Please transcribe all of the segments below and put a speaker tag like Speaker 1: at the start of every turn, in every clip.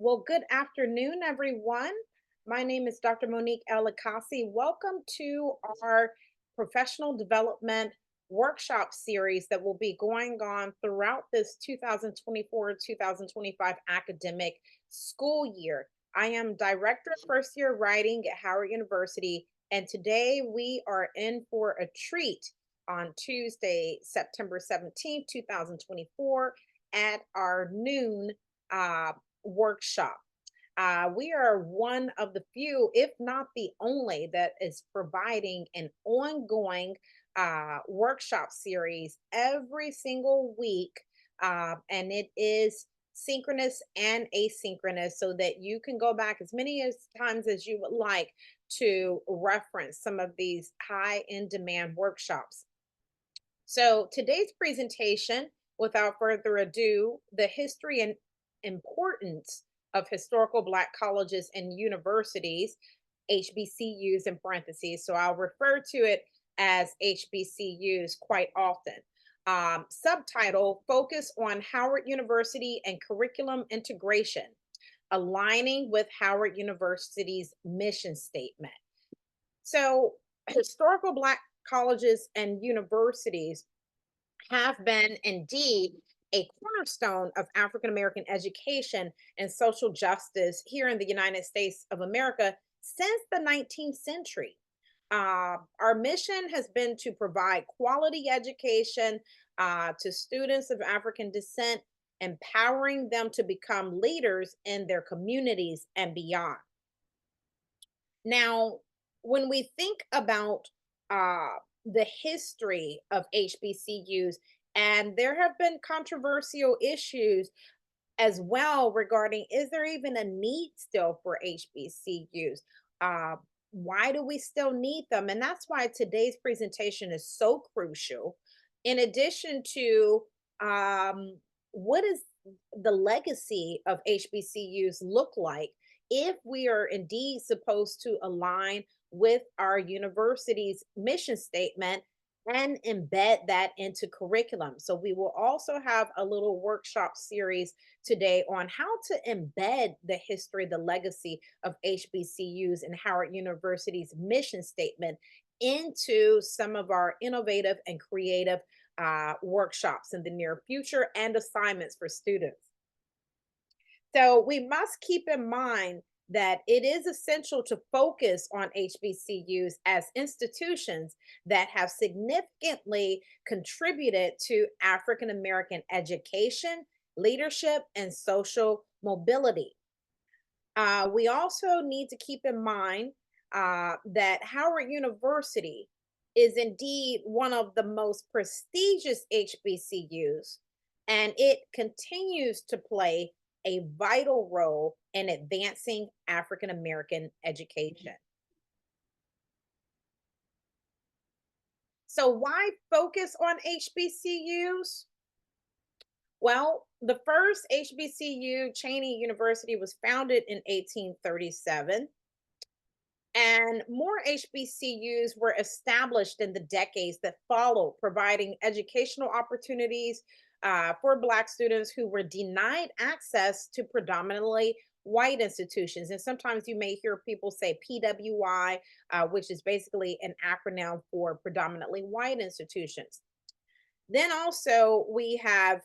Speaker 1: Well, good afternoon, everyone. My name is Dr. Monique L. Akassi. Welcome to our professional development workshop series that will be going on throughout this 2024-2025 academic school year. I am Director of First Year Writing at Howard University, and today we are in for a treat on Tuesday, September 17th, 2024, at our noon uh, workshop. We are one of the few, if not the only, that is providing an ongoing workshop series every single week. And it is synchronous and asynchronous so that you can go back as many as times as you would like to reference some of these high in demand workshops. So today's presentation, without further ado, the history and importance of historical Black colleges and universities, HBCUs in parentheses. So I'll refer to it as HBCUs quite often. Subtitle, Focus on Howard University and Curriculum Integration, aligning with Howard University's mission statement. So historical Black colleges and universities have been indeed a cornerstone of African American education and social justice here in the United States of America since the 19th century. Our mission has been to provide quality education to students of African descent, empowering them to become leaders in their communities and beyond. Now, when we think about the history of HBCUs, and there have been controversial issues as well regarding, is there even a need still for HBCUs? Uh, why do we still need them? And that's why today's presentation is so crucial. In addition to what is the legacy of HBCUs look like if we are indeed supposed to align with our university's mission statement and embed that into curriculum. So we will also have a little workshop series today on how to embed the history, the legacy of HBCUs and Howard University's mission statement into some of our innovative and creative workshops in the near future and assignments for students. So we must keep in mind that it is essential to focus on HBCUs as institutions that have significantly contributed to African American education, leadership, and social mobility. We also need to keep in mind that Howard University is indeed one of the most prestigious HBCUs, and it continues to play a vital role in advancing African American education. So, why focus on HBCUs? Well, the first HBCU, Cheney University, was founded in 1837. And more HBCUs were established in the decades that followed, providing educational opportunities for Black students who were denied access to predominantly white institutions. And sometimes you may hear people say PWI, which is basically an acronym for predominantly white institutions. Then also we have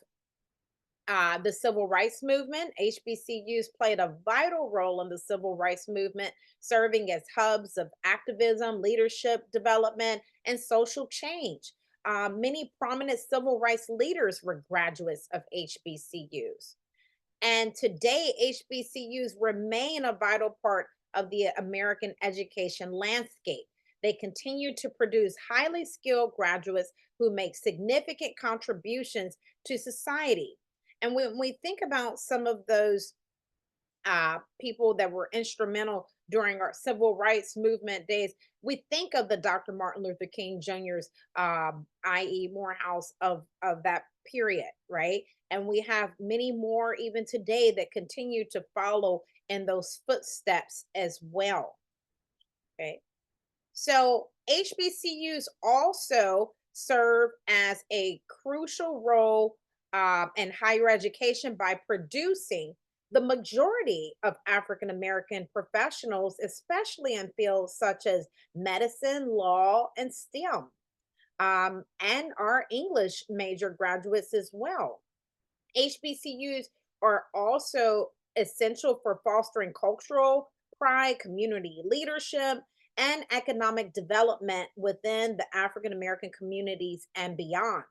Speaker 1: the civil rights movement. HBCUs played a vital role in the civil rights movement, serving as hubs of activism, leadership development, and social change. Many prominent civil rights leaders were graduates of HBCUs. And today, HBCUs remain a vital part of the American education landscape. They continue to produce highly skilled graduates who make significant contributions to society. And when we think about some of those people that were instrumental during our civil rights movement days, we think of the Dr. Martin Luther King Jr.'s, i.e., Morehouse of that period, right? And we have many more even today that continue to follow in those footsteps as well. Okay. So HBCUs also serve as a crucial role in higher education by producing The majority of African American professionals, especially in fields such as medicine, law, and STEM, and our English major graduates as well. HBCUs are also essential for fostering cultural pride, community leadership, and economic development within the African American communities and beyond.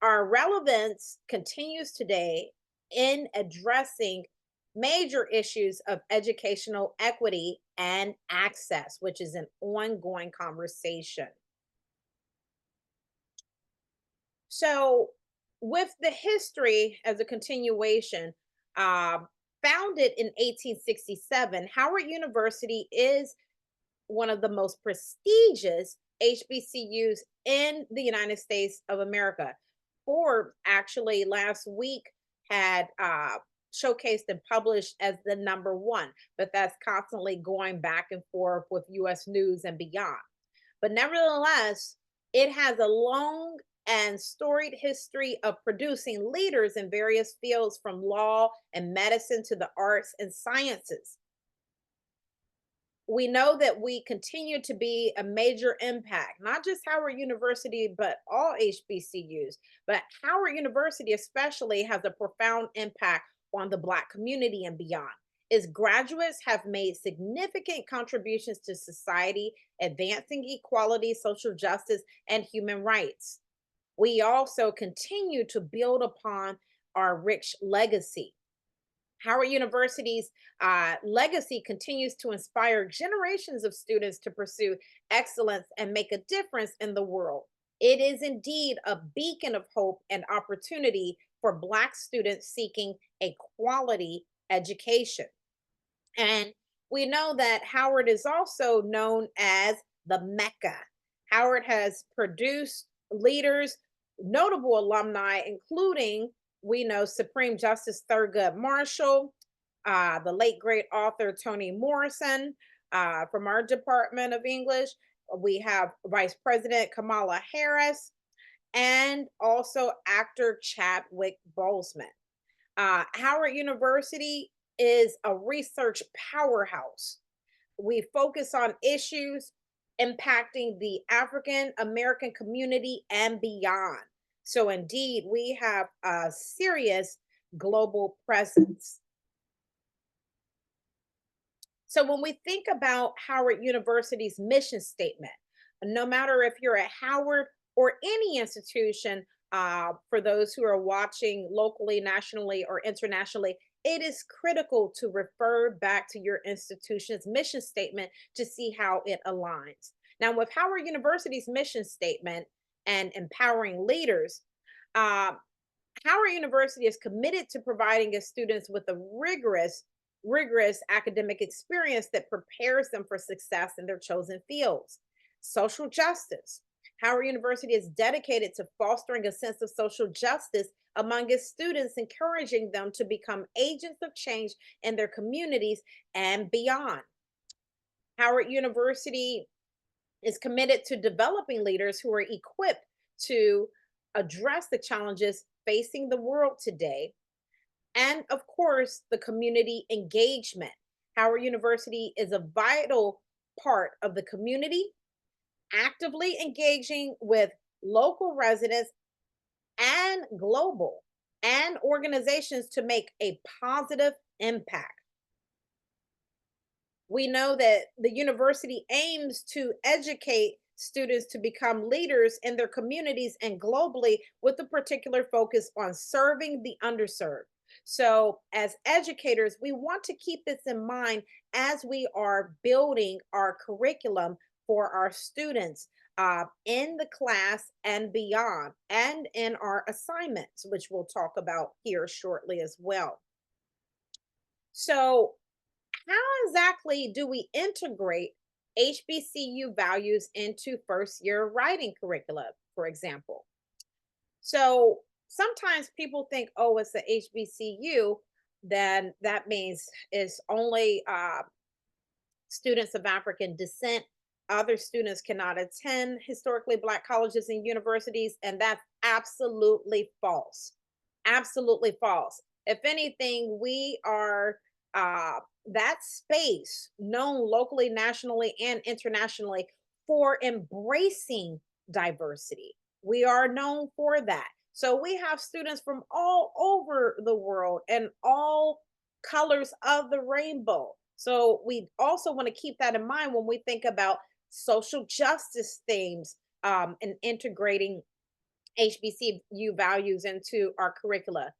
Speaker 1: Our relevance continues today in addressing major issues of educational equity and access, which is an ongoing conversation. So, with the history as a continuation, uh, founded in 1867, Howard University is one of the most prestigious HBCUs in the United States of America. Forbes actually last week had showcased and published as the number one, but that's constantly going back and forth with US News and beyond. But nevertheless, it has a long and storied history of producing leaders in various fields from law and medicine to the arts and sciences. We know that we continue to be a major impact, not just Howard University, but all HBCUs. But Howard University, especially, has a profound impact on the Black community and beyond. Its graduates have made significant contributions to society, advancing equality, social justice, and human rights. We also continue to build upon our rich legacy. Howard University's legacy continues to inspire generations of students to pursue excellence and make a difference in the world. It is indeed a beacon of hope and opportunity for Black students seeking a quality education. And we know that Howard is also known as the Mecca. Howard has produced leaders, notable alumni, including, we know, Supreme Justice Thurgood Marshall, the late great author Toni Morrison from our Department of English. We have Vice President Kamala Harris and also actor Chadwick Boseman. Howard University is a research powerhouse. We focus on issues impacting the African American community and beyond. So, indeed, we have a serious global presence. So, when we think about Howard University's mission statement, no matter if you're at Howard or any institution, for those who are watching locally, nationally, or internationally, it is critical to refer back to your institution's mission statement to see how it aligns. Now, with Howard University's mission statement and empowering leaders, uh, Howard University is committed to providing its students with a rigorous academic experience that prepares them for success in their chosen fields. Social justice. Howard University is dedicated to fostering a sense of social justice among its students, encouraging them to become agents of change in their communities and beyond. Howard University is committed to developing leaders who are equipped to address the challenges facing the world today. And of course, the community engagement. Howard University is a vital part of the community, actively engaging with local residents and global and organizations to make a positive impact. We know that the university aims to educate students to become leaders in their communities and globally with a particular focus on serving the underserved. So, as educators, we want to keep this in mind as we are building our curriculum for our students in the class and beyond, and in our assignments, which we'll talk about here shortly as well. So, how exactly do we integrate HBCU values into first year writing curricula, for example? So sometimes people think, oh, it's the HBCU, then that means it's only students of African descent. Other students cannot attend historically Black colleges and universities, and that's absolutely false. Absolutely false. If anything, we are that space known locally, nationally, and internationally for embracing diversity. We are known for that. So we have students from all over the world and all colors of the rainbow. So we also want to keep that in mind when we think about social justice themes and integrating HBCU values into our curricula.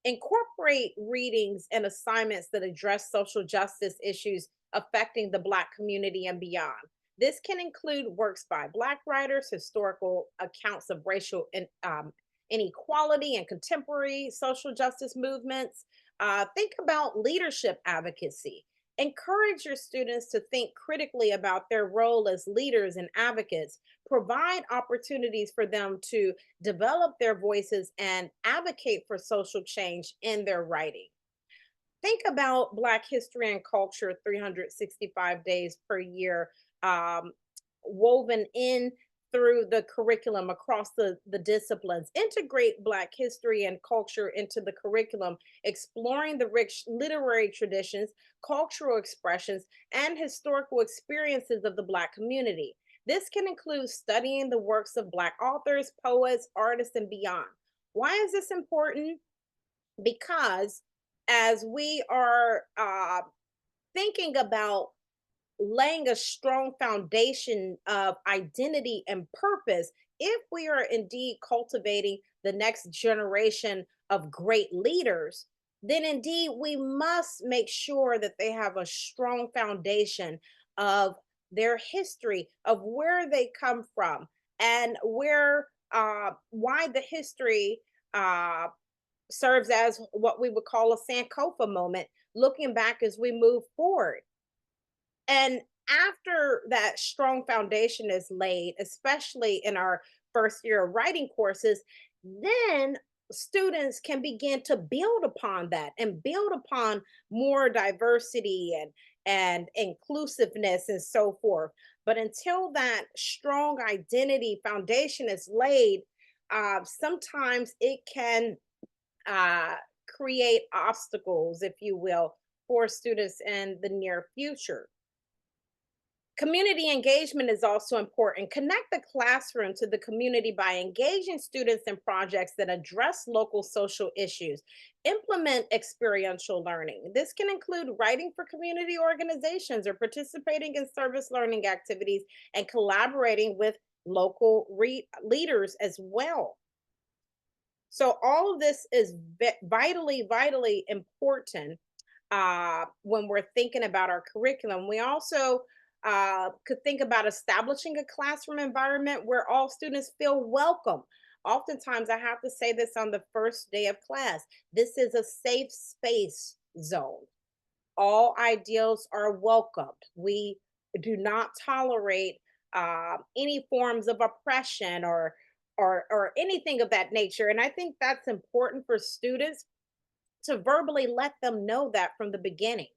Speaker 1: Incorporate readings and assignments that address social justice issues affecting the Black community and beyond. This can include works by Black writers, historical accounts of racial inequality and contemporary social justice movements. Think about leadership advocacy. Encourage your students to think critically about their role as leaders and advocates. Provide opportunities for them to develop their voices and advocate for social change in their writing. Think about Black history and culture 365 days per year, um, woven in through the curriculum across the disciplines. Integrate Black history and culture into the curriculum, exploring the rich literary traditions, cultural expressions, and historical experiences of the Black community. This can include studying the works of Black authors, poets, artists, and beyond. Why is this important? Because as we are thinking about laying a strong foundation of identity and purpose, if we are indeed cultivating the next generation of great leaders, then indeed we must make sure that they have a strong foundation of their history, of where they come from, and where why the history serves as what we would call a Sankofa moment, looking back as we move forward. And after that strong foundation is laid, especially in our first year of writing courses, then students can begin to build upon that and build upon more diversity and inclusiveness and so forth. But until that strong identity foundation is laid, sometimes it can uh, create obstacles, if you will, for students in the near future. Community engagement is also important. Connect the classroom to the community by engaging students in projects that address local social issues. Implement experiential learning. This can include writing for community organizations or participating in service learning activities and collaborating with local leaders as well. So, all of this is vitally, vitally important when we're thinking about our curriculum. We also could think about establishing a classroom environment where all students feel welcome. Oftentimes, I have to say this on the first day of class, this is a safe space zone. All ideals are welcomed. We do not tolerate any forms of oppression or anything of that nature. And I think that's important for students to verbally let them know that from the beginning.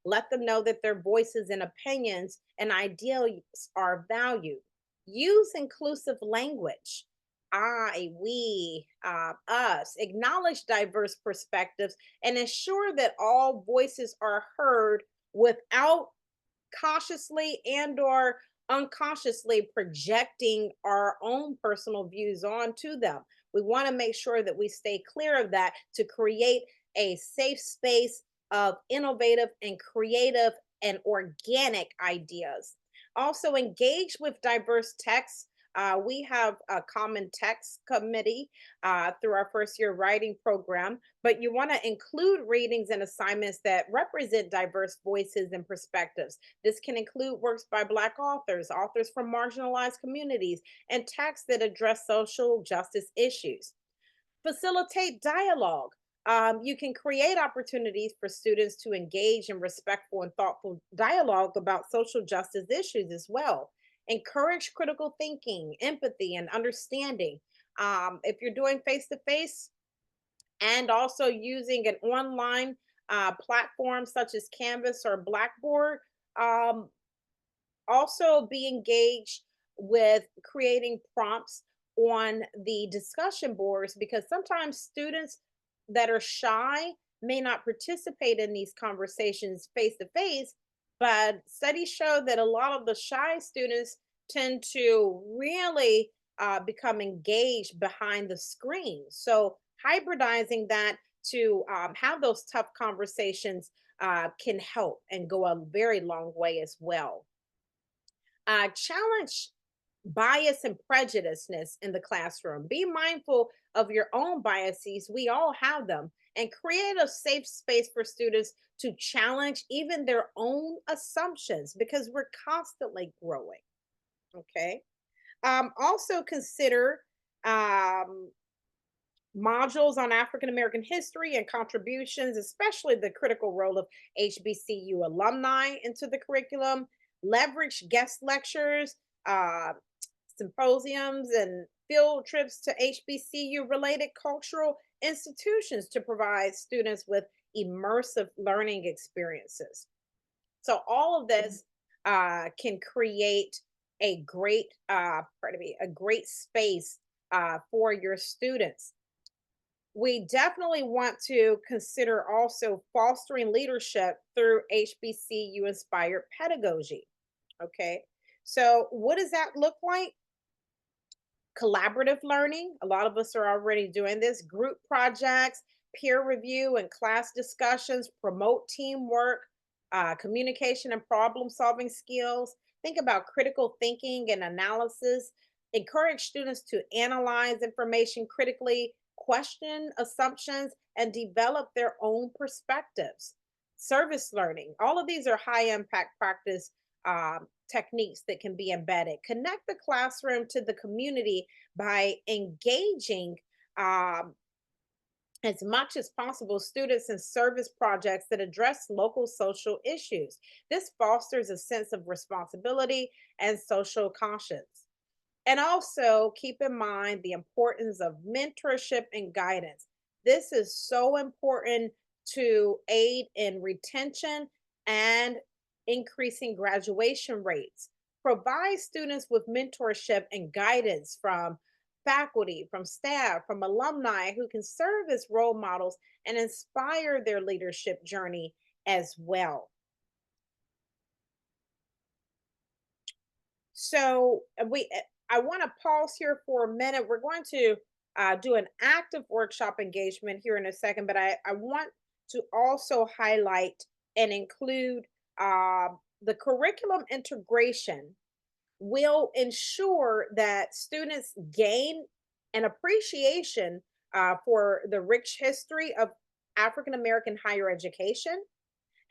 Speaker 1: Let them know that their voices and opinions and ideals are valued. Use inclusive language. I, we, us. Acknowledge diverse perspectives and ensure that all voices are heard without cautiously and or unconsciously projecting our own personal views onto them. We want to make sure that we stay clear of that to create a safe space of innovative and creative and organic ideas. Also, engage with diverse texts. We have a common text committee through our first year writing program, but you want to include readings and assignments that represent diverse voices and perspectives. This can include works by Black authors, authors from marginalized communities, and texts that address social justice issues. Facilitate dialogue. You can create opportunities for students to engage in respectful and thoughtful dialogue about social justice issues as well. Encourage critical thinking, empathy, and understanding. If you're doing face to face and also using an online platform such as Canvas or Blackboard, um, also be engaged with creating prompts on the discussion boards because sometimes students that are shy may not participate in these conversations face to face, but studies show that a lot of the shy students tend to really become engaged behind the screen. So, hybridizing that to have those tough conversations can help and go a very long way as well. Challenge bias and prejudiceness in the classroom. Be mindful of your own biases. We all have them. And create a safe space for students to challenge even their own assumptions because we're constantly growing. Okay. Also consider um, modules on African American history and contributions, especially the critical role of HBCU alumni into the curriculum. Leverage guest lectures, uh, symposiums, and field trips to HBCU related cultural institutions to provide students with immersive learning experiences. So, all of this can create a great, pardon me, a great space for your students. We definitely want to consider also fostering leadership through HBCU inspired pedagogy. Okay. So, what does that look like? Collaborative learning. A lot of us are already doing this. Group projects, peer review, and class discussions promote teamwork, communication, and problem solving skills. Think about critical thinking and analysis. Encourage students to analyze information critically, question assumptions, and develop their own perspectives. Service learning. All of these are high impact practice techniques that can be embedded. Connect the classroom to the community by engaging um, as much as possible students in service projects that address local social issues. This fosters a sense of responsibility and social conscience. And also keep in mind the importance of mentorship and guidance. This is so important to aid in retention and increasing graduation rates. Provide students with mentorship and guidance from faculty, from staff, from alumni who can serve as role models and inspire their leadership journey as well. So I want to pause here for a minute. We're going to do an active workshop engagement here in a second, but I want to also highlight and include the curriculum integration will ensure that students gain an appreciation for the rich history of African American higher education,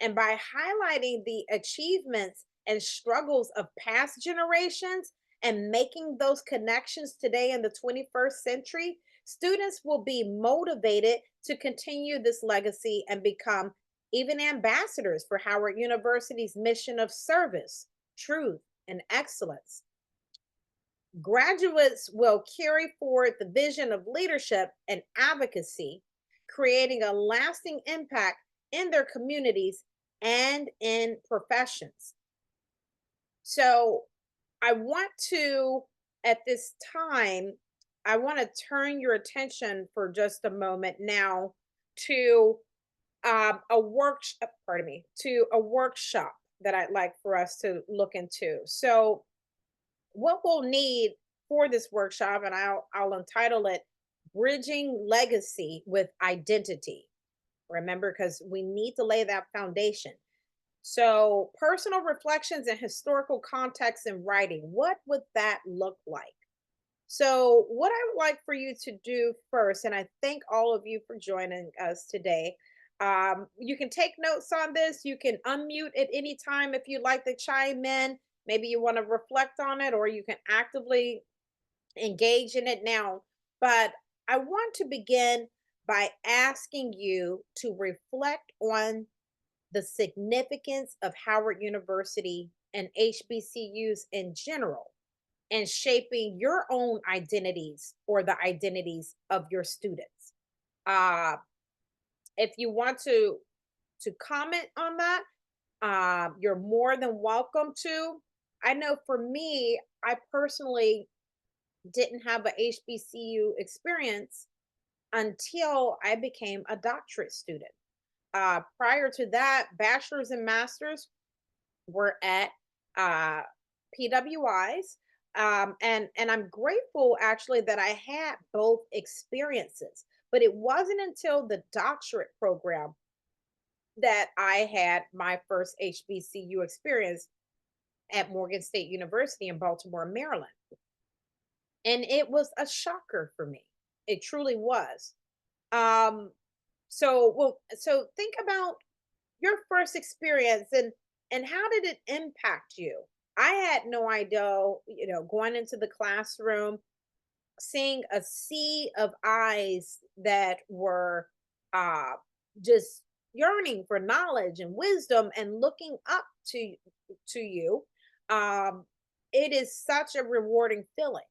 Speaker 1: and by highlighting the achievements and struggles of past generations and making those connections today in the 21st century, students will be motivated to continue this legacy and become even ambassadors for Howard University's mission of service, truth, and excellence. Graduates will carry forward the vision of leadership and advocacy, creating a lasting impact in their communities and in professions. So, I want to, at this time, I want to turn your attention for just a moment now to to a workshop that I'd like for us to look into. So, what we'll need for this workshop, and I'll entitle it Bridging Legacy with Identity. Remember, because we need to lay that foundation. So, personal reflections and historical context in writing. What would that look like? So, what I would like for you to do first, and I thank all of you for joining us today. You can take notes on this. You can unmute at any time if you'd like to chime in. Maybe you want to reflect on it, or you can actively engage in it now. But I want to begin by asking you to reflect on the significance of Howard University and HBCUs in general and shaping your own identities or the identities of your students. Uh, if you want to comment on that, you're more than welcome to. I know for me, I personally didn't have a HBCU experience until I became a doctorate student. Prior to that, bachelor's and master's were at uh, PWIs. And I'm grateful actually that I had both experiences. But it wasn't until the doctorate program that I had my first HBCU experience at Morgan State University in Baltimore, Maryland. And it was a shocker for me. It truly was. Um, so think about your first experience and how did it impact you? I had no idea, going into the classroom, seeing a sea of eyes that were uh just yearning for knowledge and wisdom and looking up to you. um it is such a rewarding feeling.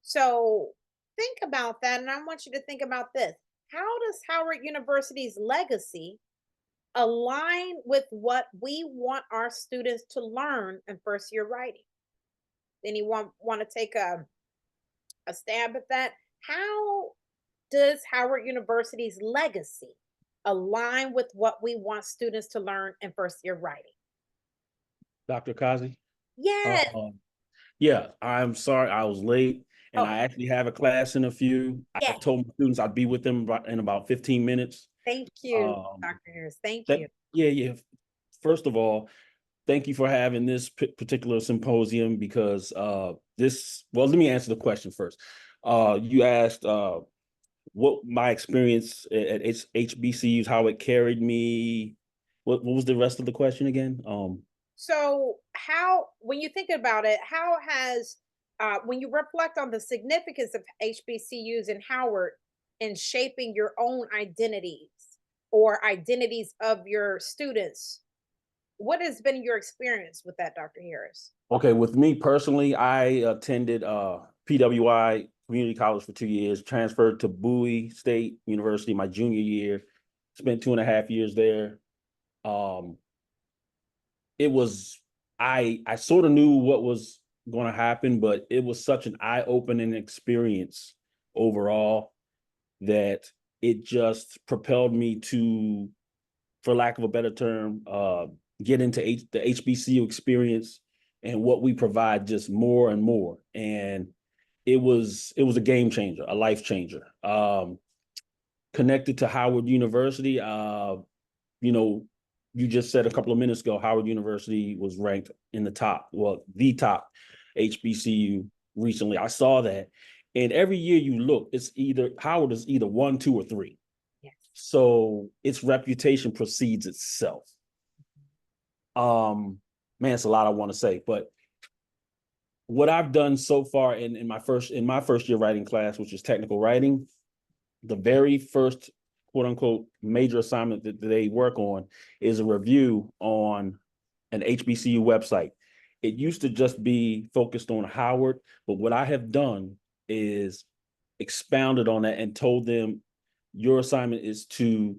Speaker 1: So think about that, and I want you to think about this. How does Howard University's legacy align with what we want our students to learn in first year writing? Anyone want to take a stab at that? How does Howard University's legacy align with what we want students to learn in first year writing?
Speaker 2: Dr. Kazi?
Speaker 1: Yes.
Speaker 2: Yeah, I'm sorry I was late, and
Speaker 1: Oh,
Speaker 2: I actually have a class in a few. I
Speaker 1: yes.
Speaker 2: told my students I'd be with them in about 15 minutes.
Speaker 1: Thank you,
Speaker 2: Um,
Speaker 1: Dr. Harris. Thank
Speaker 2: that
Speaker 1: you.
Speaker 2: yeah, yeah. First of all, thank you for having this particular symposium because well, let me answer the question first. You asked what my experience at HBCUs, how it carried me. What was the rest of the question again?
Speaker 1: So, how, when you think about it, how has, when you reflect on the significance of HBCUs and Howard in shaping your own identities or identities of your students, what has been your experience with that, Dr. Harris?
Speaker 2: Okay, with me personally, I attended PWI Community College for 2 years, transferred to Bowie State University my junior year, spent 2.5 years there. Um, it was I sort of knew what was going to happen, but it was such an eye-opening experience overall that it just propelled me to, for lack of a better term, get into the HBCU experience and what we provide just more and more. And it was a game changer, a life changer. Connected to Howard University, you know, you just said a couple of minutes ago, Howard University was ranked in the top HBCU recently. I saw that. And every year you look, Howard is either 1, 2, or 3.
Speaker 1: Yes.
Speaker 2: So its reputation precedes itself. Man, it's a lot I want to say, but what I've done so far in my first year writing class, which is technical writing, the very first quote unquote major assignment that they work on is a review on an HBCU website. It used to just be focused on Howard, but what I have done is expounded on that and told them your assignment is to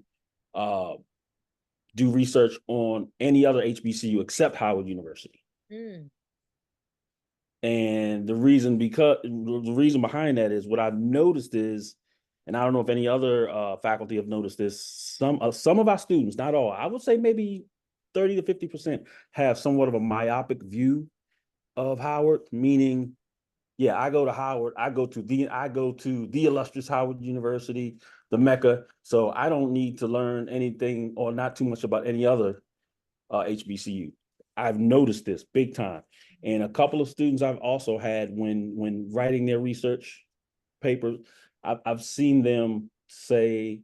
Speaker 2: uh, do research on any other HBCU except Howard University.
Speaker 1: Mm.
Speaker 2: And the reason behind that is what I've noticed is, and I don't know if any other faculty have noticed this, some of our students, not all, I would say maybe 30 to 50% have somewhat of a myopic view of Howard, meaning, yeah, I go to Howard, I go to the illustrious Howard University, the Mecca, so I don't need to learn anything or not too much about any other HBCU. I've noticed this big time. And a couple of students I've also had when writing their research papers, I've seen them say,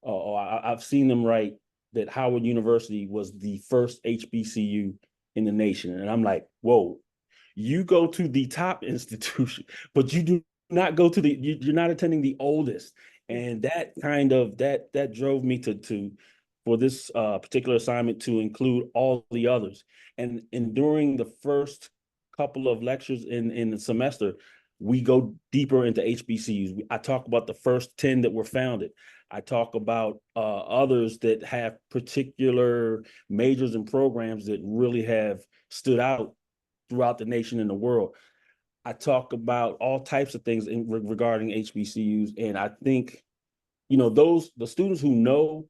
Speaker 2: or I've seen them write that Howard University was the first HBCU in the nation. And I'm like, whoa, you go to the top institution, but you do not go to you're not attending the oldest. And that drove me to for this particular assignment to include all the others. And during the first couple of lectures in the semester, we go deeper into HBCUs. I talk about the first 10 that were founded. I talk about others that have particular majors and programs that really have stood out throughout the nation and the world. I talk about all types of things regarding HBCUs, and I think the students who know.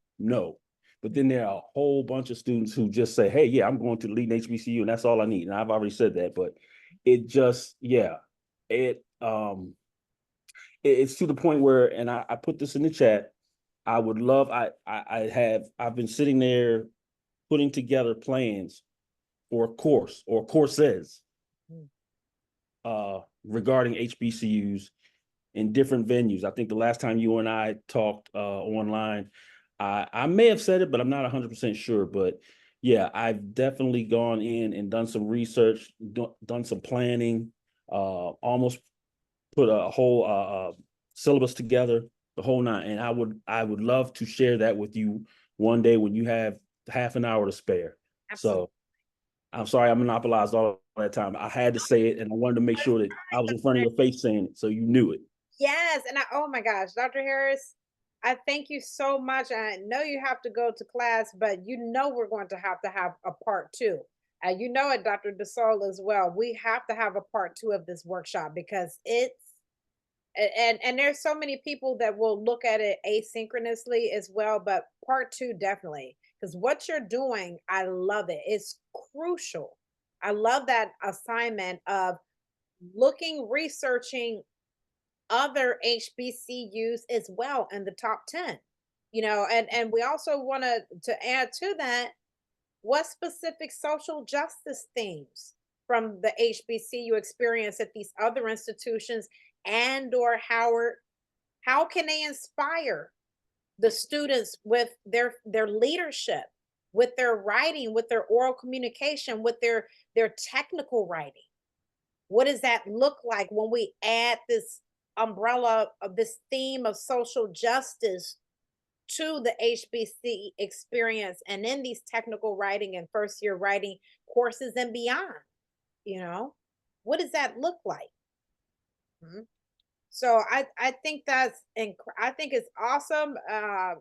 Speaker 2: But then there are a whole bunch of students who just say, hey, yeah, I'm going to the leading HBCU and that's all I need. And I've already said that, but it just, yeah, it it's to the point where, and I put this in the chat, I would love, I've been sitting there putting together plans for a course or courses regarding HBCUs in different venues. I think the last time you and I talked online, I may have said it, but I'm not 100% sure. But yeah, I've definitely gone in and done some research, done some planning, almost put a whole syllabus together, the whole nine. And I would love to share that with you one day when you have half an hour to spare.
Speaker 1: Absolutely.
Speaker 2: So I'm sorry I monopolized all that time. I had to say it, and I wanted to make sure that I was in front of your face saying it, so you knew it.
Speaker 1: Yes, and oh my gosh, Dr. Harris, I thank you so much. I know you have to go to class, but you know we're going to have a part two. You know it, Dr. DeSol, as well. We have to have a part two of this workshop because and there's so many people that will look at it asynchronously as well, but part two definitely, because what you're doing, I love it. It's crucial. I love that assignment of researching other HBCUs as well in the top 10. And we also want to add to that, what specific social justice themes from the HBCU experience at these other institutions and or how can they inspire the students with their leadership, with their writing, with their oral communication, with their technical writing. What does that look like when we add this umbrella of this theme of social justice to the HBC experience and in these technical writing and first year writing courses and beyond? You know, what does that look like? Mhm. So I think I think it's awesome,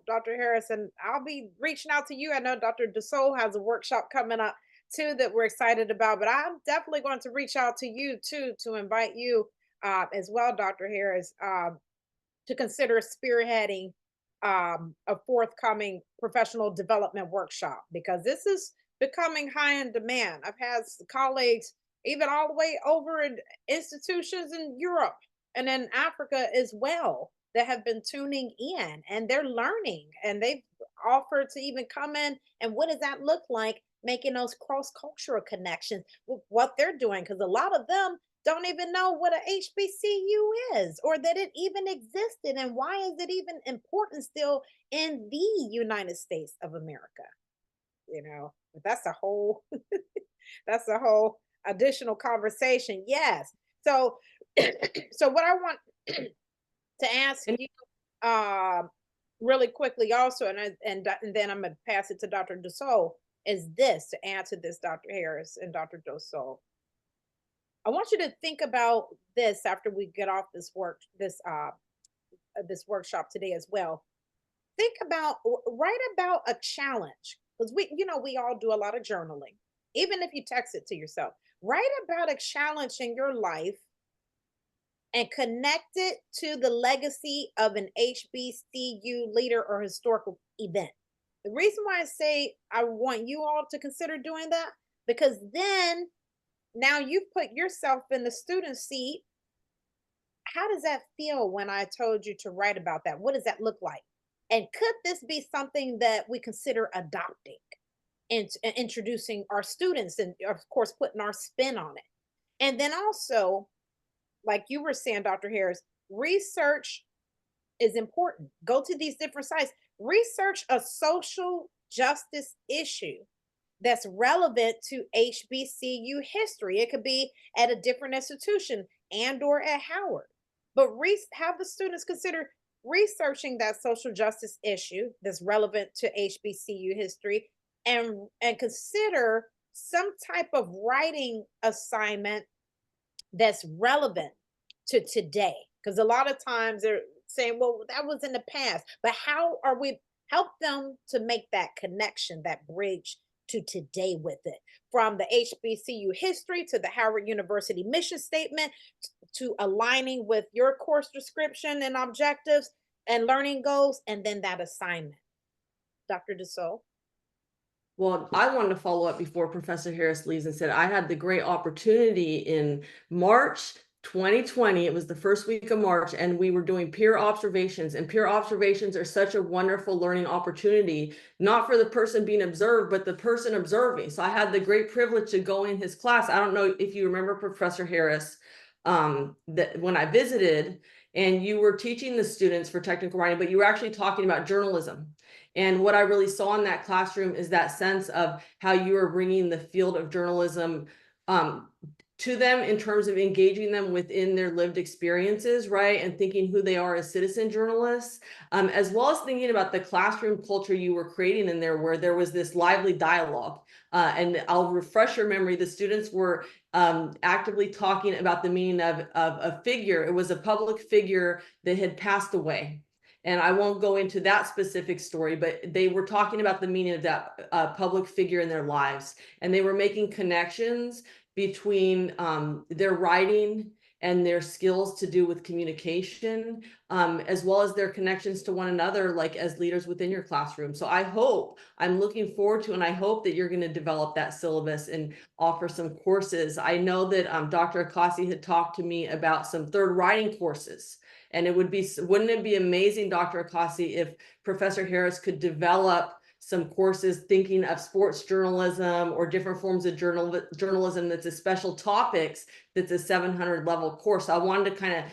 Speaker 1: Dr. Harrison. I'll be reaching out to you. I know Dr. DeSole has a workshop coming up too that we're excited about, but I'm definitely going to reach out to you too to invite you as well, Dr. Harris, to consider spearheading a forthcoming professional development workshop because this is becoming high in demand. I've had colleagues even all the way over in institutions in Europe and in Africa as well that have been tuning in and they're learning and they've offered to even come in. And what does that look like? Making those cross cultural connections with what they're doing because a lot of them don't even know what a HBCU is or that it even existed and why is it even important still in the United States of America. But that's a whole that's a whole additional conversation. Yes. So so what I want to ask
Speaker 2: And
Speaker 1: you really quickly also and then I'm going to pass it to Dr. Dussault is this to answer this, Dr. Harris and Dr. Dussault. I want you to think about this after we get off this workshop today as well. Think about write about a challenge because we all do a lot of journaling. Even if you text it to yourself, write about a challenge in your life and connect it to the legacy of an HBCU leader or historical event. The reason why I say I want you all to consider doing that because then now you've put yourself in the student seat. How does that feel when I told you to write about that? What does that look like? And could this be something that we consider adopting and introducing our students and, of course, putting our spin on it? And then also, like you were saying, Dr. Harris, research is important. Go to these different sites, research a social justice issue that's relevant to HBCU history. It could be at a different institution and or at Howard. But have the students consider researching that social justice issue that's relevant to HBCU history and consider some type of writing assignment that's relevant to today. Because a lot of times they're saying, well, that was in the past. But how are we help them to make that connection, that bridge to today with it? From the HBCU history to the Howard University mission statement to aligning with your course description and objectives and learning goals, and then that assignment. Dr. Dussault.
Speaker 3: Well, I wanted to follow up before Professor Harris leaves and said I had the great opportunity in March 2020. It was the first week of March, and we were doing peer observations. And peer observations are such a wonderful learning opportunity, not for the person being observed, but the person observing. So I had the great privilege to go in his class. I don't know if you remember Professor Harris, that when I visited, and you were teaching the students for technical writing, but you were actually talking about journalism. And what I really saw in that classroom is that sense of how you are bringing the field of journalism to them in terms of engaging them within their lived experiences, right? And thinking who they are as citizen journalists, as well as thinking about the classroom culture you were creating in there, where there was this lively dialogue. And I'll refresh your memory, the students were actively talking about the meaning of a figure. It was a public figure that had passed away. And I won't go into that specific story, but they were talking about the meaning of that public figure in their lives. And they were making connections between their writing and their skills to do with communication, as well as their connections to one another, like as leaders within your classroom. So I'm looking forward to, and I hope that you're going to develop that syllabus and offer some courses. I know that Dr. Akassi had talked to me about some third writing courses. And wouldn't it be amazing, Dr. Akassi, if Professor Harris could develop some courses thinking of sports journalism or different forms of journalism that's a special topics, that's a 700 level course. I wanted to kind of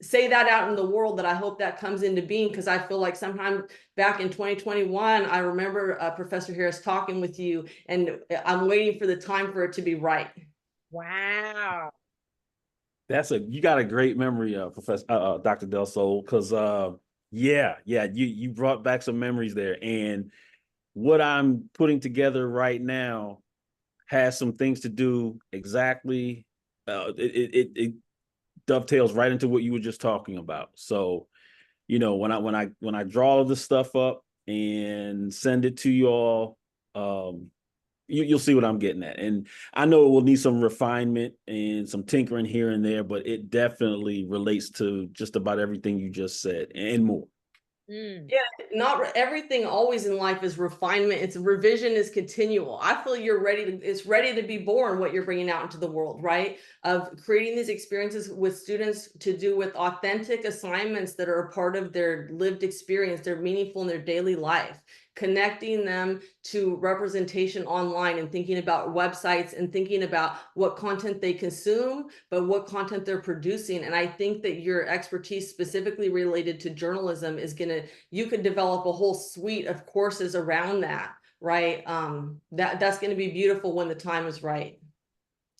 Speaker 3: say that out in the world, that I hope that comes into being, because I feel like sometime back in 2021, I remember Professor Harris talking with you, and I'm waiting for the time for it to be right.
Speaker 1: Wow.
Speaker 2: You got a great memory, Professor Dr. Del Sol, because you brought back some memories there. And what I'm putting together right now has some things to do exactly. It dovetails right into what you were just talking about. So, when I draw this stuff up and send it to you all, you'll see what I'm getting at. And I know it will need some refinement and some tinkering here and there, but it definitely relates to just about everything you just said and more.
Speaker 3: Yeah, not everything always in life is refinement. It's revision is continual. I feel it's ready to be born, what you're bringing out into the world, right? Of creating these experiences with students to do with authentic assignments that are a part of their lived experience. They're meaningful in their daily life, connecting them to representation online, and thinking about websites and thinking about what content they consume, but what content they're producing. And I think that your expertise specifically related to journalism you could develop a whole suite of courses around that, right? That's going to be beautiful when the time is right.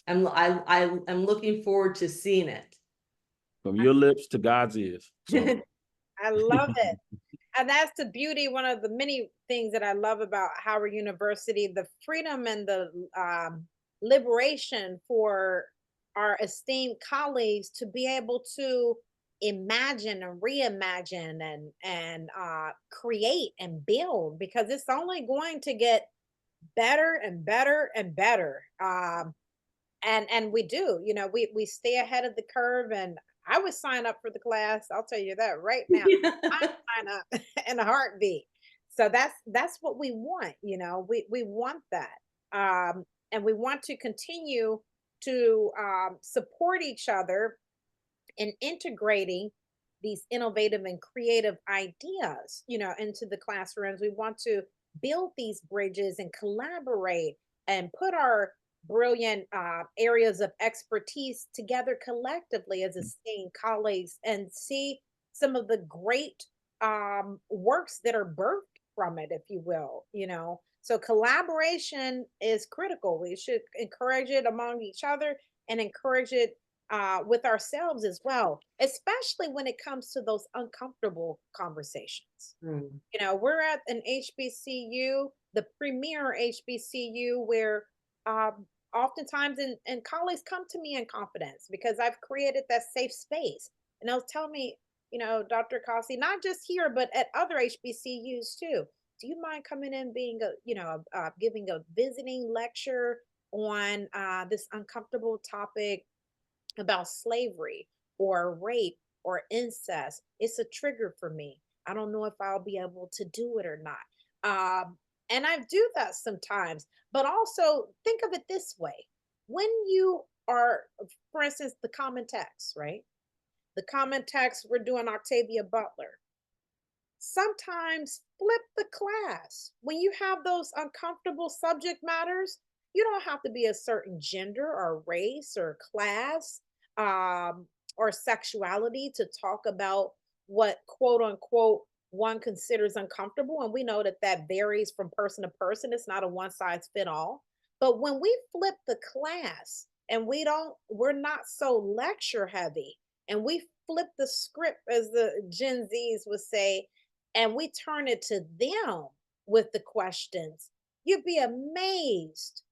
Speaker 3: I'm looking forward to seeing it.
Speaker 2: From your lips to God's ears. So.
Speaker 1: I love it. And that's the beauty, one of the many things that I love about Howard University, the freedom and the liberation for our esteemed colleagues to be able to imagine and reimagine and create and build, because it's only going to get better and better and better. And we do, we stay ahead of the curve. And I would sign up for the class, I'll tell you that right now. I sign up in a heartbeat. So that's what we want. We want that. And we want to continue to support each other in integrating these innovative and creative ideas, into the classrooms. We want to build these bridges and collaborate and put our brilliant areas of expertise together collectively as esteemed colleagues, and see some of the great works that are birthed from it, if you will. So collaboration is critical. We should encourage it among each other and encourage it with ourselves as well, especially when it comes to those uncomfortable conversations. We're at an HBCU, the premier HBCU, where oftentimes and colleagues come to me in confidence because I've created that safe space. And they'll tell me, Dr. Kasi, not just here, but at other HBCUs too. Do you mind coming in, being giving a visiting lecture on this uncomfortable topic about slavery or rape or incest? It's a trigger for me. I don't know if I'll be able to do it or not. And I do that sometimes, but also think of it this way. When you are, for instance, the common text, right? The common text, we're doing Octavia Butler. Sometimes flip the class. When you have those uncomfortable subject matters, you don't have to be a certain gender or race or class, or sexuality to talk about what quote unquote one considers uncomfortable. And we know that that varies from person to person. It's not a one size fit all. But when we flip the class and we're not so lecture heavy, and we flip the script, as the Gen Zs would say, and we turn it to them with the questions, you'd be amazed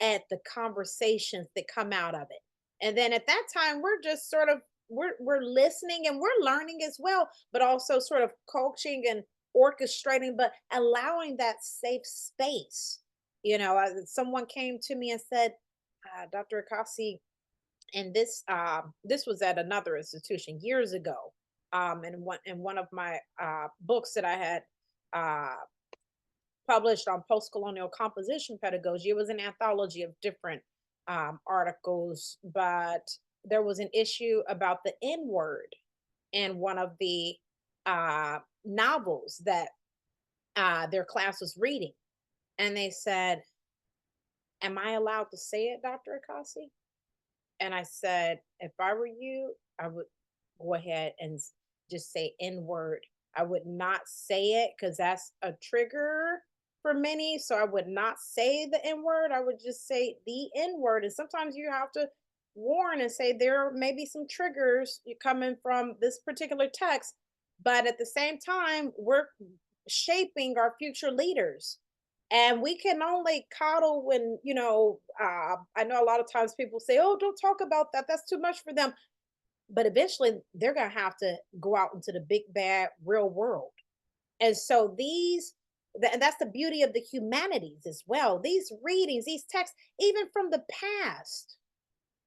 Speaker 1: at the conversations that come out of it. And then at that time, we're just sort of we're listening and we're learning as well, but also sort of coaching and orchestrating, but allowing that safe space. Someone came to me and said, Dr. Akassi, and this was at another institution years ago, in one of my books that I had uh published on post-colonial composition pedagogy. It was an anthology of different articles, but there was an issue about the N word in one of the novels that their class was reading. And they said, "Am I allowed to say it, Dr. Akassi?" And I said, "If I were you, I would go ahead and just say N word. I would not say it because that's a trigger for many. So I would not say the N word. I would just say the N word. And sometimes you have to warn and say there may be some triggers coming from this particular text. But at the same time, we're shaping our future leaders. And we can only coddle when, I know a lot of times people say, oh, don't talk about that. That's too much for them. But eventually they're going to have to go out into the big, bad, real world. And so and that's the beauty of the humanities as well. These readings, these texts, even from the past,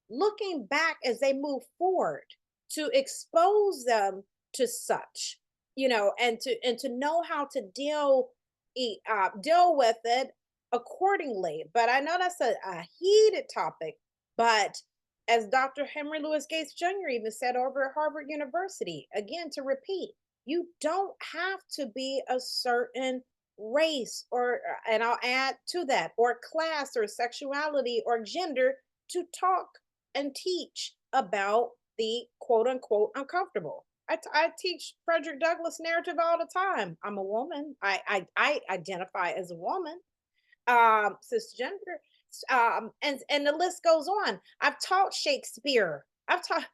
Speaker 1: looking back as they move forward to expose them to such, and to know how to deal with it accordingly. But I know that's a heated topic. But as Dr. Henry Louis Gates Jr. even said over at Harvard University, again, to repeat, you don't have to be a certain race and I'll add to that, or class or sexuality or gender to talk and teach about the quote unquote uncomfortable. I teach Frederick Douglass narrative all the time. I'm a woman. I identify as a woman, cisgender, and the list goes on. I've taught Shakespeare. I've taught,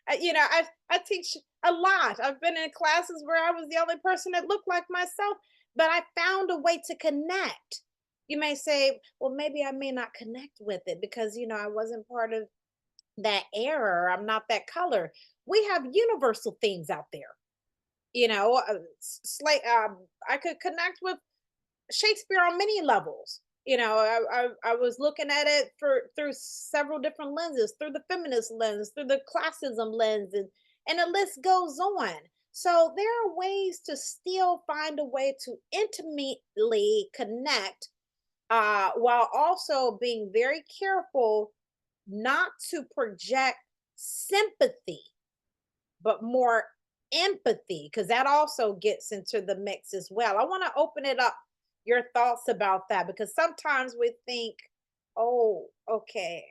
Speaker 1: I teach a lot. I've been in classes where I was the only person that looked like myself, but I found a way to connect. You may say, well, maybe I may not connect with it because I wasn't part of that era. Or I'm not that color. We have universal themes out there. I could connect with Shakespeare on many levels. I was looking at it through several different lenses, through the feminist lens, through the classism lens, and the list goes on. So there are ways to still find a way to intimately connect, while also being very careful not to project sympathy, but more empathy, because that also gets into the mix as well. I want to open it up, your thoughts about that, because sometimes we think, oh, okay,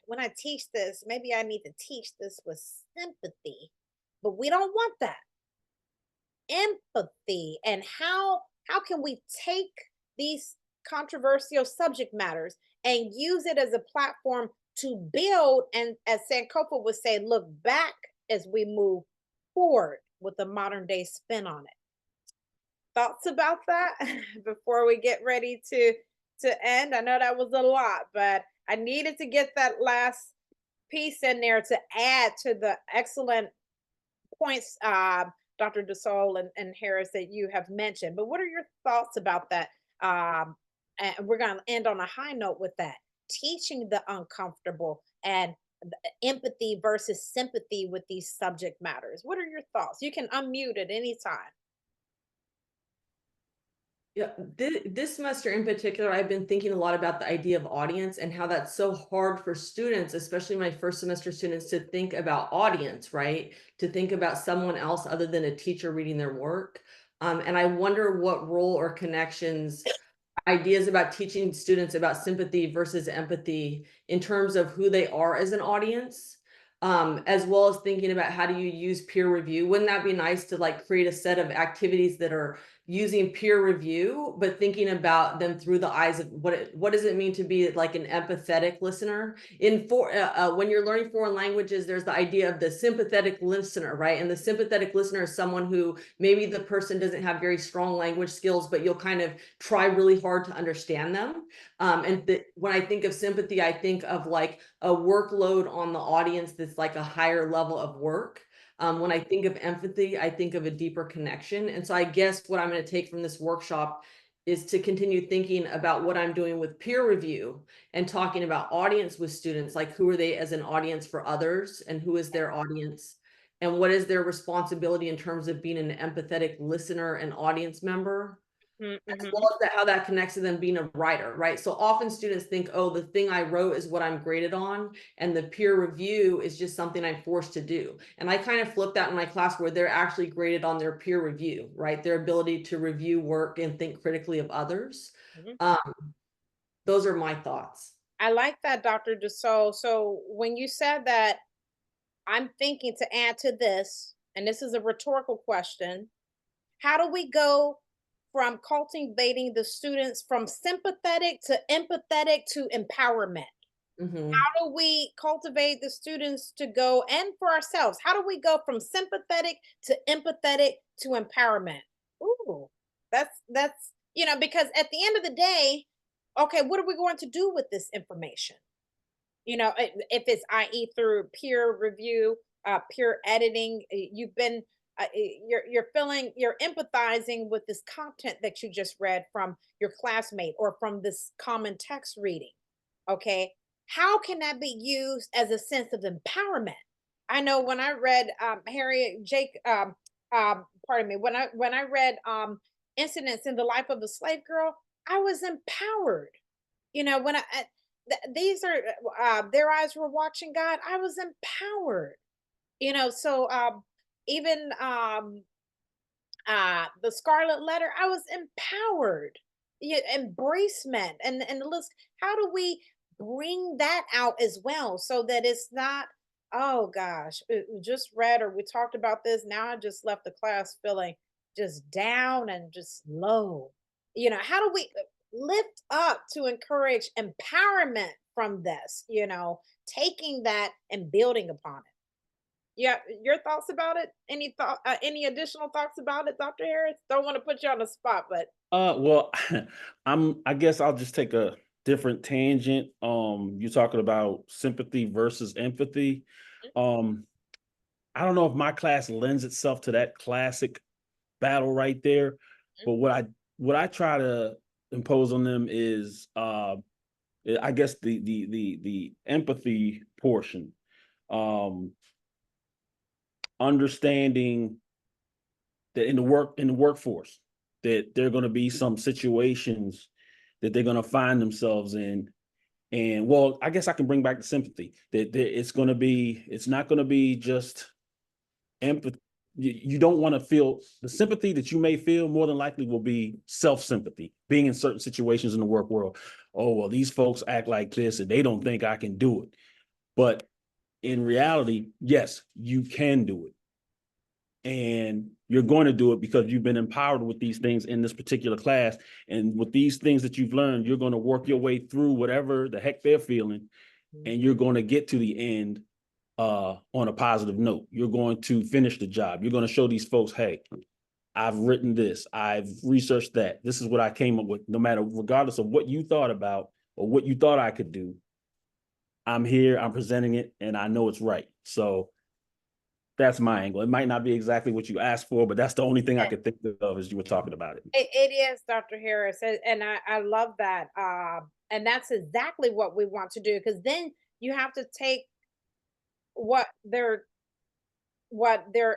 Speaker 1: when I teach this, maybe I need to teach this with sympathy, but we don't want that. Empathy. And how can we take these controversial subject matters and use it as a platform to build, and as Sankofa would say, look back as we move forward with a modern day spin on it. Thoughts about that before we get ready to end? I know that was a lot, but I needed to get that last piece in there to add to the excellent points, Dr. DeSaul and Harris, that you have mentioned. But what are your thoughts about that? And we're going to end on a high note with that. Teaching the uncomfortable and empathy versus sympathy with these subject matters. What are your thoughts? You can unmute at any time.
Speaker 3: Yeah, this semester in particular, I've been thinking a lot about the idea of audience and how that's so hard for students, especially my first semester students, to think about audience, right? To think about someone else other than a teacher reading their work. And I wonder what role or connections, ideas about teaching students about sympathy versus empathy in terms of who they are as an audience, as well as thinking about how do you use peer review. Wouldn't that be nice to like create a set of activities that are using peer review, but thinking about them through the eyes of what does it mean to be like an empathetic listener? When you're learning foreign languages, there's the idea of the sympathetic listener, right? And the sympathetic listener is someone who maybe the person doesn't have very strong language skills, but you'll kind of try really hard to understand them. When I think of sympathy, I think of like a workload on the audience that's like a higher level of work. When I think of empathy, I think of a deeper connection. And so I guess what I'm going to take from this workshop is to continue thinking about what I'm doing with peer review and talking about audience with students, like who are they as an audience for others and who is their audience and what is their responsibility in terms of being an empathetic listener and audience member. As well as how that connects to them being a writer, right? So often students think, oh, the thing I wrote is what I'm graded on, and the peer review is just something I'm forced to do. And I kind of flip that in my class where they're actually graded on their peer review, right? Their ability to review work and think critically of others. Those are my thoughts.
Speaker 1: I like that, Dr. Dussault. So when you said that, I'm thinking to add to this, and this is a rhetorical question. How do we go from cultivating the students from sympathetic to empathetic to empowerment? How do we cultivate the students to go, and for ourselves, how do we go from sympathetic to empathetic to empowerment? Ooh, because at the end of the day, okay, what are we going to do with this information? If it's i.e. through peer review, peer editing, you're empathizing with this content that you just read from your classmate or from this common text reading. Okay, how can that be used as a sense of empowerment? I know when I read Harriet Jake, pardon me, when I read Incidents in the Life of a Slave Girl, I was empowered. When these are their eyes were watching God, I was empowered. So even the Scarlet Letter, I was empowered. Yeah, embracement and the list. How do we bring that out as well so that it's not, oh gosh, we just read or we talked about this, now I just left the class feeling just down and just low. How do we lift up to encourage empowerment from this, taking that and building upon it? Yeah, your thoughts about it? Any additional thoughts about it, Dr. Harris? Don't want to put you on the spot, but
Speaker 2: Well, I guess I'll just take a different tangent. You're talking about sympathy versus empathy. Um, I don't know if my class lends itself to that classic battle right there, but what I try to impose on them is I guess the empathy portion. Understanding that in the workforce that there are going to be some situations that they're going to find themselves in. And well, I guess I can bring back the sympathy that it's not going to be just empathy. You don't want to feel the sympathy that you may feel, more than likely will be self-sympathy, being in certain situations in the work world. Oh, well, these folks act like this and they don't think I can do it. But in reality, yes, you can do it. And you're going to do it because you've been empowered with these things in this particular class. And with these things that you've learned, you're going to work your way through whatever the heck they're feeling. And you're going to get to the end on a positive note. You're going to finish the job. You're going to show these folks, hey, I've written this. I've researched that. This is what I came up with. No matter, regardless of what you thought about or what you thought I could do, I'm here, I'm presenting it, and I know it's right. So that's my angle. It might not be exactly what you asked for, but that's the only thing I could think of as you were talking about it.
Speaker 1: It is, Dr. Harris, and I love that. And that's exactly what we want to do, because then you have to take what they're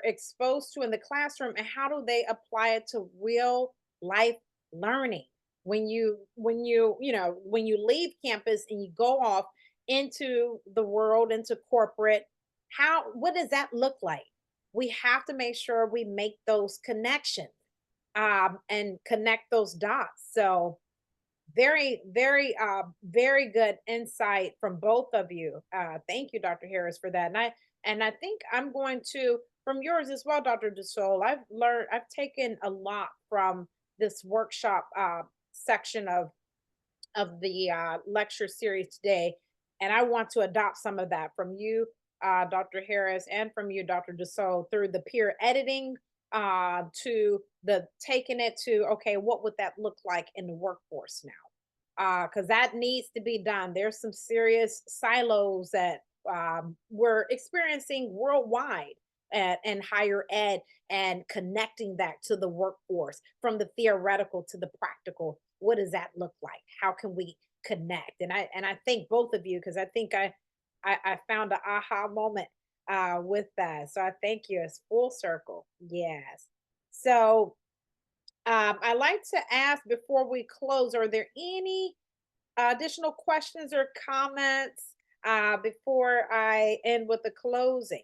Speaker 1: exposed to in the classroom and how do they apply it to real life learning. When when you leave campus and you go off into the world, into corporate, what does that look like? We have to make sure we make those connections, and connect those dots. So very good insight from both of you. Thank you, Dr. Harris, for that. And I think I'm going to from yours as well, Dr. DeSole. I've taken a lot from this workshop section of the lecture series today, and I want to adopt some of that from you, Dr. Harris, and from you, Dr. DeSole, through the peer editing, to the taking it to, okay, what would that look like in the workforce now? Because that needs to be done. There's some serious silos that we're experiencing worldwide and higher ed, and connecting that to the workforce, from the theoretical to the practical. What does that look like? How can we connect? And I thank both of you, because I think I found an aha moment with that. So I thank you. It's full circle. Yes. So I like to ask before we close, are there any additional questions or comments before I end with the closing?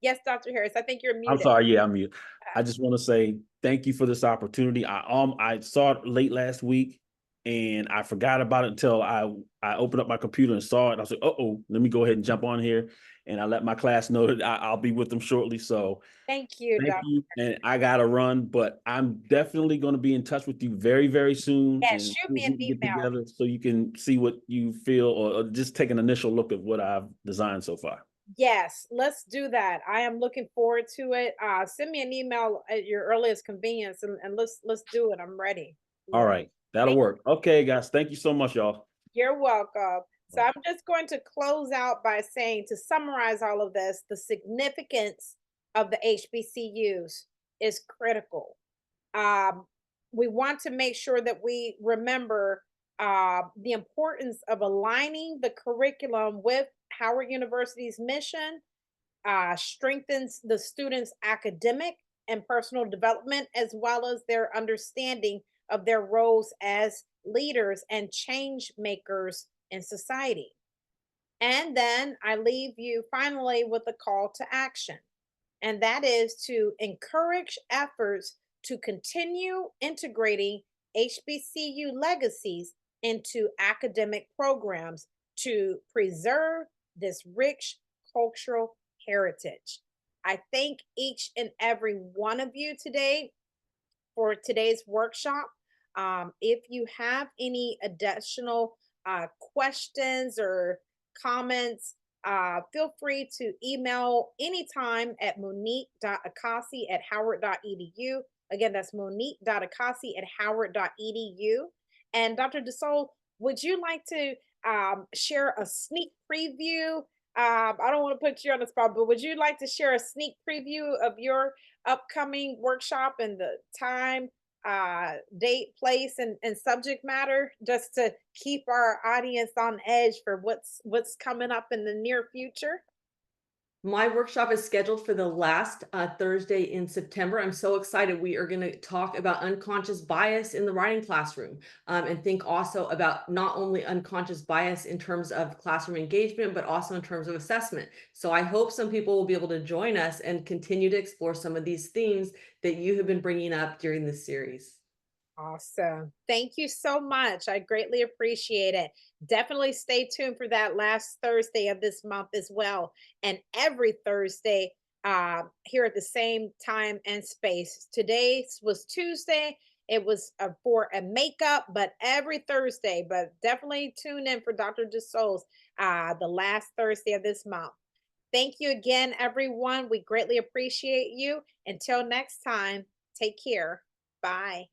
Speaker 1: Yes, Dr. Harris, I think you're
Speaker 2: I'm
Speaker 1: muted.
Speaker 2: sorry. Yeah, I'm mute. I just want to say thank you for this opportunity. I saw it late last week and I forgot about it until I opened up my computer and saw it. I was like, oh, let me go ahead and jump on here. And I let my class know that I'll be with them shortly. So
Speaker 1: Thank you,
Speaker 2: thank
Speaker 1: Dr.
Speaker 2: you. And I gotta run, but I'm definitely going to be in touch with you very, very soon.
Speaker 1: Yeah,
Speaker 2: And
Speaker 1: shoot
Speaker 2: we
Speaker 1: me an
Speaker 2: can get
Speaker 1: email.
Speaker 2: together so you can see what you feel, or just take an initial look at what I've designed so far.
Speaker 1: Yes, let's do that. I am looking forward to it. Send me an email at your earliest convenience, and let's do it. I'm ready.
Speaker 2: All
Speaker 1: Yeah.
Speaker 2: right. That'll work. Okay, guys. Thank you so much, y'all.
Speaker 1: You're welcome. So
Speaker 2: Bye.
Speaker 1: I'm just going to close out by saying, to summarize all of this, the significance of the HBCUs is critical. Um, we want to make sure that we remember the importance of aligning the curriculum with Howard University's mission, strengthens the students' academic and personal development, as well as their understanding of their roles as leaders and change makers in society. And then I leave you finally with a call to action, and that is to encourage efforts to continue integrating HBCU legacies into academic programs to preserve this rich cultural heritage. I thank each and every one of you today for today's workshop. If you have any additional questions or comments, feel free to email anytime at monique.akassi@howard.edu. Again, that's monique.akassi@howard.edu. And Dr. DeSole, would you like to share a sneak preview? I don't want to put you on the spot, but would you like to share a sneak preview of your upcoming workshop and the time, date, place, and subject matter, just to keep our audience on edge for what's coming up in the near future?
Speaker 3: My workshop is scheduled for the last Thursday in September. I'm so excited. We are going to talk about unconscious bias in the writing classroom, and think also about not only unconscious bias in terms of classroom engagement, but also in terms of assessment. So I hope some people will be able to join us and continue to explore some of these themes that you have been bringing up during this series.
Speaker 1: Awesome. Thank you so much. I greatly appreciate it. Definitely stay tuned for that last Thursday of this month as well. And every Thursday here at the same time and space. Today was Tuesday. It was for a makeup, but every Thursday. But definitely tune in for Dr. DeSole's the last Thursday of this month. Thank you again, everyone. We greatly appreciate you. Until next time, take care. Bye.